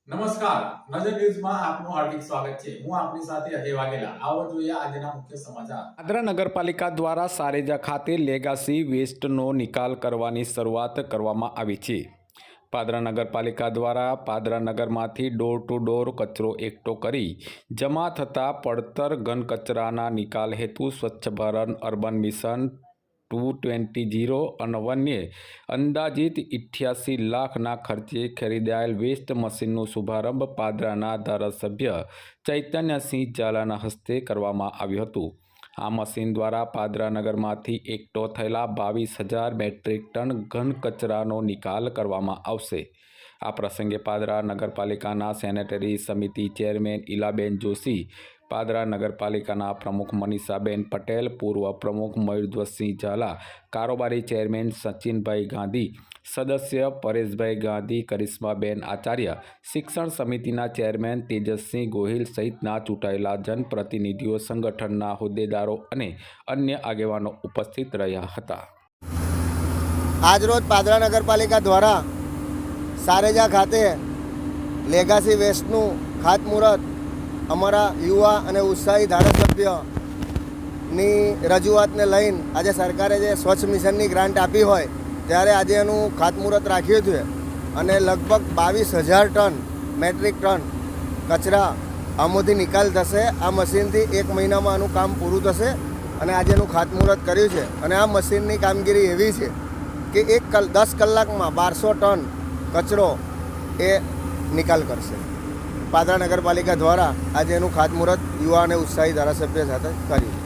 નમસ્કાર, નજર ન્યૂઝમાં આપનું હાર્દિક સ્વાગત છે। હું આપની સાથે અજય વાઘેલા। આવો જોઈએ આજના મુખ્ય સમાચાર। પાદરા નગરપાલિકા દ્વારા સારેજા ખાતે લેગાસી વેસ્ટનો નિકાલ કરવાની શરૂઆત કરવામાં આવી છે। પાદરા નગરપાલિકા દ્વારા પાદરા નગરમાંથી ડોર ટુ ડોર કચરો એકઠો કરી જમા થતા પડતર ઘન કચરાના નિકાલ હેતુ સ્વચ્છ ભારત અર્બન મિશન 2.0 અન્વયે અંદાજિત 88 લાખના ખર્ચે ખરીદાયેલ વેસ્ટ મશીનનો શુભારંભ પાદરાના ધારાસભ્ય ચૈતન્યસિંહ ઝાલાના હસ્તે કરવામાં આવ્યું હતું। આ મશીન દ્વારા પાદરા નગરમાંથી એકઠો થયેલા 22,000 મેટ્રિક ટન ઘન કચરાનો નિકાલ કરવામાં આવશે। આ પ્રસંગે પાદરા નગરપાલિકાના સેનેટરી સમિતિ ચેરમેન ઇલાબેન જોશી, પાદરા નગરપાલિકાના પ્રમુખ મનીષાબેન પટેલ, પૂર્વ પ્રમુખ મયુરધ્વજસિંહ ઝાલા, કારોબારી ચેરમેન સચિનભાઈ ગાંધી, સદસ્ય પરેશભાઈ ગાંધી, કરિશ્માબેન આચાર્ય, શિક્ષણ સમિતિના ચેરમેન તેજસસિંહ ગોહિલ સહિતના ચૂંટાયેલા જનપ્રતિનિધિઓ, સંગઠનના હોદ્દેદારો અને અન્ય આગેવાનો ઉપસ્થિત રહ્યા હતા। આજરોજ પાદરા નગરપાલિકા દ્વારા સારેજા ખાતે લેગાસી વેસ્ટનું ખાતમુહૂર્ત અમારા યુવા અને ઉત્સાહી ધારાસભ્યની રજૂઆતને લઈને આજે સરકારે જે સ્વચ્છ મિશનની ગ્રાન્ટ આપી હોય ત્યારે આજે એનું ખાતમુહૂર્ત રાખ્યું છે અને લગભગ 22,000 ટન મેટ્રિક ટન કચરા આમાંથી નિકાલ થશે। આ મશીનથી 1 મહિનામાં આનું કામ પૂરું થશે અને આજે એનું ખાતમુહૂર્ત કર્યું છે અને આ મશીનની કામગીરી એવી છે કે 10 કલાકમાં 1200 ટન કચરો એ નિકાલ કરશે। પાદરા નગરપાલિકા દ્વારા આજે એનું ખાતમુહૂર્ત યુવા અને ઉત્સાહી ધારાસભ્ય સાથે કર્યું।